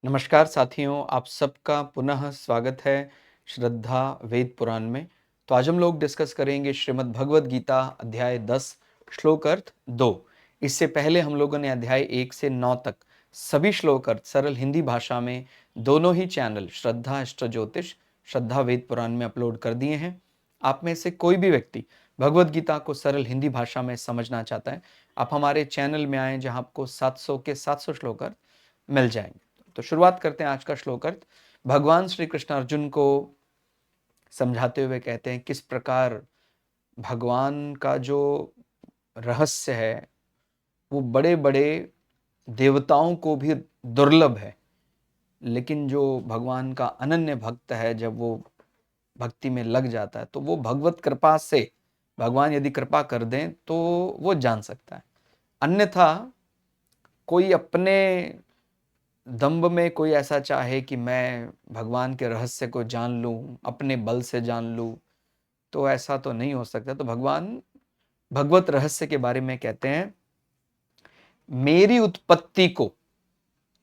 नमस्कार साथियों, आप सबका पुनः स्वागत है श्रद्धा वेद पुराण में। तो आज हम लोग डिस्कस करेंगे श्रीमद् भगवद गीता अध्याय 10 श्लोक अर्थ 2। इससे पहले हम लोगों ने अध्याय 1 से 9 तक सभी श्लोक अर्थ सरल हिंदी भाषा में दोनों ही चैनल श्रद्धा अस्त्र ज्योतिष, श्रद्धा वेद पुराण में अपलोड कर दिए हैं। आप में से कोई भी व्यक्ति भगवद गीता को सरल हिंदी भाषा में समझना चाहता है, आप हमारे चैनल में आएँ जहाँ आपको 700 के 700 श्लोक अर्थ मिल जाएंगे। तो शुरुआत करते हैं आज का श्लोक अर्थ। भगवान श्री कृष्ण अर्जुन को समझाते हुए कहते हैं किस प्रकार भगवान का जो रहस्य है वो बड़े बड़े देवताओं को भी दुर्लभ है, लेकिन जो भगवान का अनन्य भक्त है जब वो भक्ति में लग जाता है तो वो भगवत कृपा से, भगवान यदि कृपा कर दें तो वो जान सकता है। अन्यथा कोई अपने दंभ में कोई ऐसा चाहे कि मैं भगवान के रहस्य को जान लूं, अपने बल से जान लूं, तो ऐसा तो नहीं हो सकता। तो भगवान भगवत रहस्य के बारे में कहते हैं, मेरी उत्पत्ति को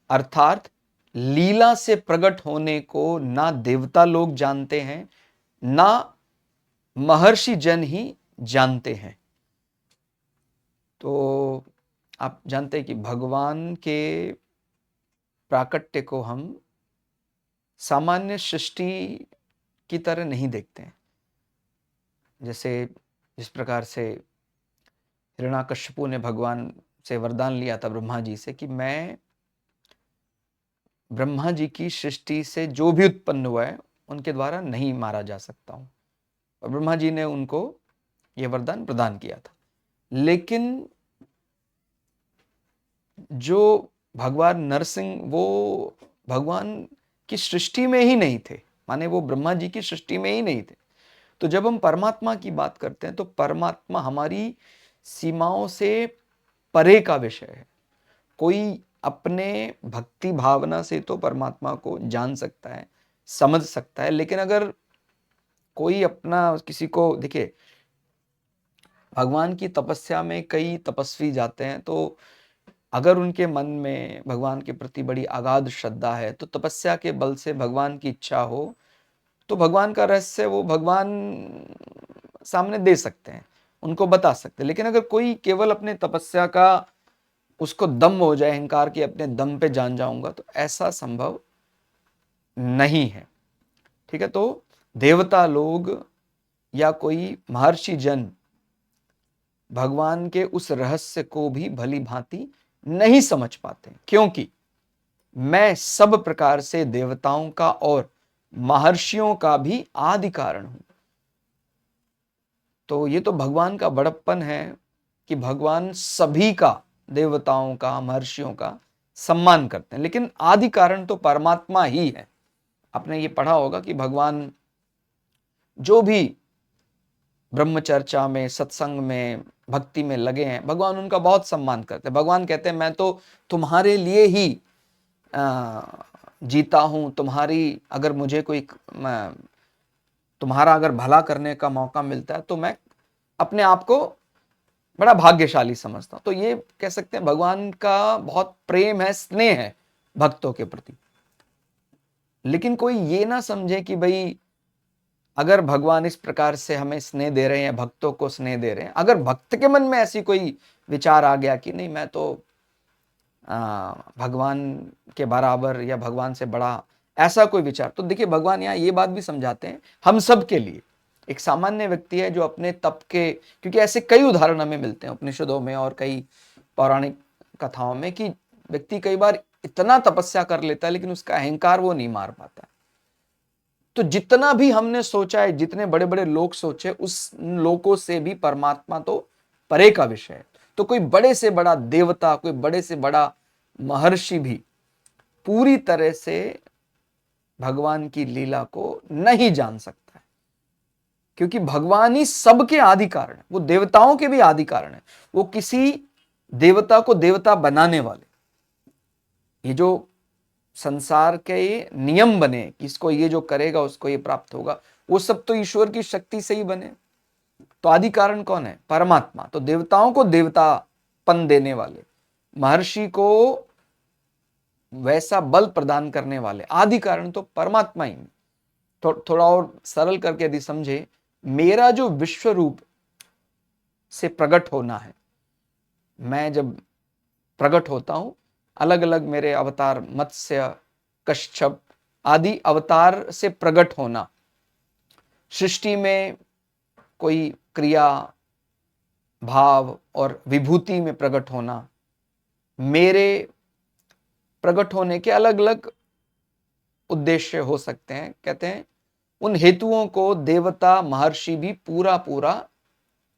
अर्थात लीला से प्रकट होने को ना देवता लोग जानते हैं, ना महर्षि जन ही जानते हैं। तो आप जानते हैं कि भगवान के प्राकट्य को हम सामान्य सृष्टि की तरह नहीं देखते हैं। जैसे जिस प्रकार से हिरण्याकश्यपु ने भगवान से वरदान लिया था ब्रह्मा जी से कि मैं ब्रह्मा जी की सृष्टि से जो भी उत्पन्न हुआ है उनके द्वारा नहीं मारा जा सकता हूं, और ब्रह्मा जी ने उनको यह वरदान प्रदान किया था। लेकिन जो भगवान नरसिंह वो भगवान की सृष्टि में ही नहीं थे, माने वो ब्रह्मा जी की सृष्टि में ही नहीं थे। तो जब हम परमात्मा की बात करते हैं तो परमात्मा हमारी सीमाओं से परे का विषय है। कोई अपने भक्ति भावना से तो परमात्मा को जान सकता है, समझ सकता है, लेकिन अगर कोई अपना किसी को देखिए, भगवान की तपस्या में कई तपस्वी जाते हैं, तो अगर उनके मन में भगवान के प्रति बड़ी अगाध श्रद्धा है तो तपस्या के बल से भगवान की इच्छा हो तो भगवान का रहस्य वो भगवान सामने दे सकते हैं, उनको बता सकते हैं। लेकिन अगर कोई केवल अपने तपस्या का उसको दम हो जाए, अहंकार के अपने दम पे जान जाऊंगा, तो ऐसा संभव नहीं है। ठीक है, तो देवता लोग या कोई महर्षि जन भगवान के उस रहस्य को भी भली भांति नहीं समझ पाते, क्योंकि मैं सब प्रकार से देवताओं का और महर्षियों का भी आदि कारण हूं। तो ये तो भगवान का बड़प्पन है कि भगवान सभी का, देवताओं का, महर्षियों का सम्मान करते हैं, लेकिन आदि कारण तो परमात्मा ही है। आपने ये पढ़ा होगा कि भगवान जो भी ब्रह्म चर्चा में, सत्संग में, भक्ति में लगे हैं, भगवान उनका बहुत सम्मान करते हैं। भगवान कहते हैं मैं तो तुम्हारे लिए ही जीता हूं, तुम्हारी अगर मुझे कोई तुम्हारा अगर भला करने का मौका मिलता है तो मैं अपने आप को बड़ा भाग्यशाली समझता हूं। तो ये कह सकते हैं भगवान का बहुत प्रेम है, स्नेह है भक्तों के प्रति। लेकिन कोई ये ना समझे कि भाई अगर भगवान इस प्रकार से हमें स्नेह दे रहे हैं, भक्तों को स्नेह दे रहे हैं, अगर भक्त के मन में ऐसी कोई विचार आ गया कि नहीं मैं तो भगवान के बराबर या भगवान से बड़ा, ऐसा कोई विचार, तो देखिए भगवान यहाँ ये बात भी समझाते हैं हम सब के लिए। एक सामान्य व्यक्ति है जो अपने तप के, क्योंकि ऐसे कई उदाहरण हमें मिलते हैं उपनिषदों में और कई पौराणिक कथाओं में कि व्यक्ति कई बार इतना तपस्या कर लेता है लेकिन उसका अहंकार वो नहीं मार पाता। तो जितना भी हमने सोचा है, जितने बड़े बड़े लोग सोचे, उस लोगों से भी परमात्मा तो परे का विषय है। तो कोई बड़े से बड़ा देवता, कोई बड़े से बड़ा महर्षि भी पूरी तरह से भगवान की लीला को नहीं जान सकता है, क्योंकि भगवान ही सबके आदि कारण है। वो देवताओं के भी आदि कारण है, वो किसी देवता को देवता बनाने वाले, ये जो संसार के नियम बने कि इसको ये जो करेगा उसको ये प्राप्त होगा, वो सब तो ईश्वर की शक्ति से ही बने। तो आदि कारण कौन है? परमात्मा। तो देवताओं को देवतापन देने वाले, महर्षि को वैसा बल प्रदान करने वाले आदि कारण तो परमात्मा ही है। थोड़ा और सरल करके यदि समझे, मेरा जो विश्व रूप से प्रकट होना है, मैं जब प्रकट होता हूं, अलग अलग मेरे अवतार, मत्स्य, कच्छप आदि अवतार से प्रकट होना, सृष्टि में कोई क्रिया, भाव और विभूति में प्रकट होना, मेरे प्रकट होने के अलग अलग उद्देश्य हो सकते हैं। कहते हैं उन हेतुओं को देवता महर्षि भी पूरा पूरा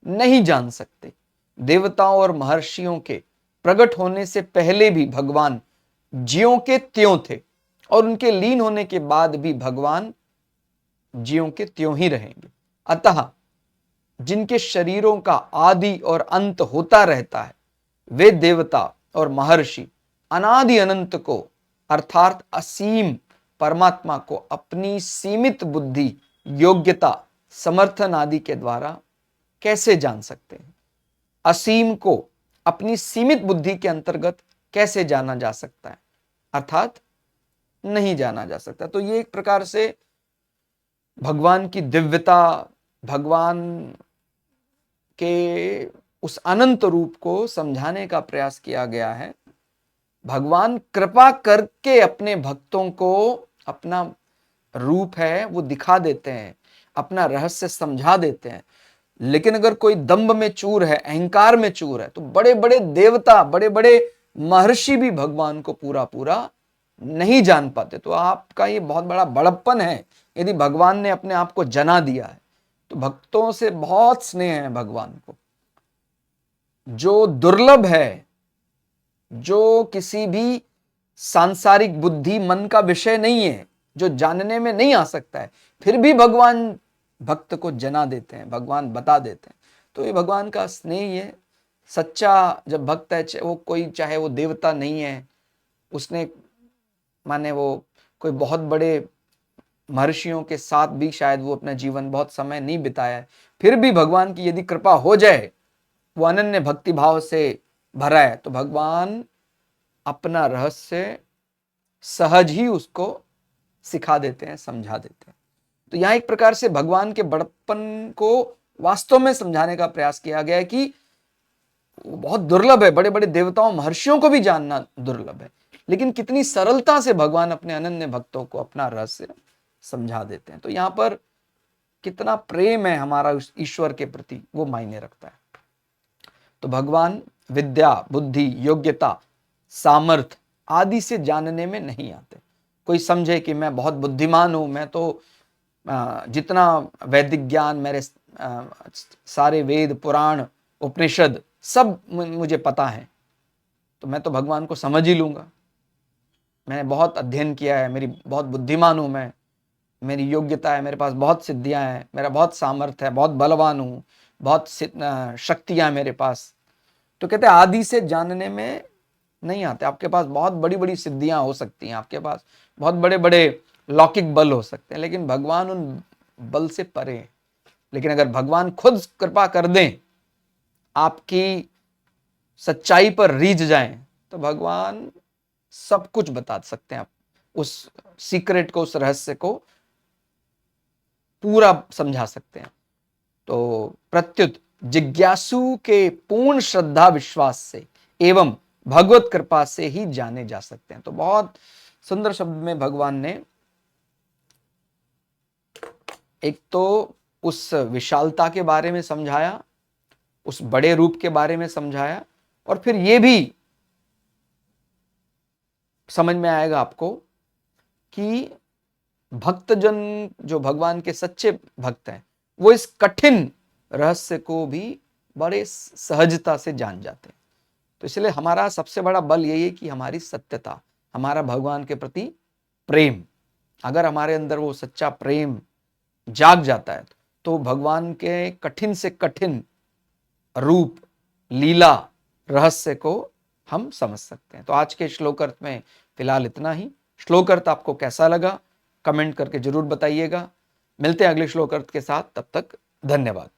नहीं जान सकते। देवताओं और महर्षियों के प्रकट होने से पहले भी भगवान ज्यों के त्यों थे, और उनके लीन होने के बाद भी भगवान ज्यों के त्यों ही रहेंगे। अतः जिनके शरीरों का आदि और अंत होता रहता है, वे देवता और महर्षि अनादि अनंत को अर्थात असीम परमात्मा को अपनी सीमित बुद्धि, योग्यता, समर्थन आदि के द्वारा कैसे जान सकते हैं? असीम को अपनी सीमित बुद्धि के अंतर्गत कैसे जाना जा सकता है? अर्थात नहीं जाना जा सकता। तो ये एक प्रकार से भगवान की दिव्यता, भगवान के उस अनंत रूप को समझाने का प्रयास किया गया है। भगवान कृपा करके अपने भक्तों को अपना रूप है वो दिखा देते हैं, अपना रहस्य समझा देते हैं। लेकिन अगर कोई दंभ में चूर है, अहंकार में चूर है, तो बड़े बड़े देवता, बड़े बड़े महर्षि भी भगवान को पूरा पूरा नहीं जान पाते। तो आपका ये बहुत बड़ा बड़प्पन है यदि भगवान ने अपने आप को जना दिया है। तो भक्तों से बहुत स्नेह है भगवान को, जो दुर्लभ है, जो किसी भी सांसारिक बुद्धि मन का विषय नहीं है, जो जानने में नहीं आ सकता है, फिर भी भगवान भक्त को जना देते हैं, भगवान बता देते हैं। तो ये भगवान का स्नेह ही है। सच्चा जब भक्त है, वो कोई चाहे वो देवता नहीं है, उसने माने वो कोई बहुत बड़े महर्षियों के साथ भी शायद वो अपना जीवन बहुत समय नहीं बिताया है, फिर भी भगवान की यदि कृपा हो जाए, वो अनन्य भक्ति भाव से भरा है, तो भगवान अपना रहस्य सहज ही उसको सिखा देते हैं, समझा देते हैं। तो यहां एक प्रकार से भगवान के बड़प्पन को वास्तव में समझाने का प्रयास किया गया है कि वो बहुत दुर्लभ है, बड़े बड़े देवताओं महर्षियों को भी जानना दुर्लभ है, लेकिन कितनी सरलता से भगवान अपने अनन्य भक्तों को अपना रहस्य समझा देते हैं। तो यहां पर कितना प्रेम है हमारा ईश्वर के प्रति, वो मायने रखता है। तो भगवान विद्या, बुद्धि, योग्यता, सामर्थ्य आदि से जानने में नहीं आते। कोई समझे कि मैं बहुत बुद्धिमान हूं, मैं तो जितना वैदिक ज्ञान, मेरे सारे वेद, पुराण, उपनिषद सब मुझे पता है, तो मैं तो भगवान को समझ ही लूंगा। मैंने बहुत अध्ययन किया है, मेरी बहुत बुद्धिमान हूं मैं, मेरी योग्यता है, मेरे पास बहुत सिद्धियां हैं, मेरा बहुत सामर्थ्य है, बहुत बलवान हूं, बहुत शक्तियां मेरे पास। तो कहते हैं आदि से जानने में नहीं आते। आपके पास बहुत बड़ी बड़ी सिद्धियां हो सकती हैं, आपके पास बहुत बड़े बड़े लौकिक बल हो सकते हैं, लेकिन भगवान उन बल से परे हैं। लेकिन अगर भगवान खुद कृपा कर दें, आपकी सच्चाई पर रीझ जाएं, तो भगवान सब कुछ बता सकते हैं। आप उस सीक्रेट को, उस रहस्य को पूरा समझा सकते हैं। तो प्रत्युत जिज्ञासु के पूर्ण श्रद्धा विश्वास से एवं भगवत कृपा से ही जाने जा सकते हैं। तो बहुत सुंदर शब्द में भगवान ने एक तो उस विशालता के बारे में समझाया, उस बड़े रूप के बारे में समझाया, और फिर यह भी समझ में आएगा आपको कि भक्तजन जो भगवान के सच्चे भक्त हैं, वो इस कठिन रहस्य को भी बड़े सहजता से जान जाते हैं। तो इसलिए हमारा सबसे बड़ा बल यही है कि हमारी सत्यता, हमारा भगवान के प्रति प्रेम। अगर हमारे अंदर वो सच्चा प्रेम जाग जाता है, तो भगवान के कठिन से कठिन रूप, लीला, रहस्य को हम समझ सकते हैं। तो आज के श्लोकार्थ में फिलहाल इतना ही। श्लोकार्थ आपको कैसा लगा कमेंट करके जरूर बताइएगा। मिलते हैं अगले श्लोकार्थ के साथ, तब तक धन्यवाद।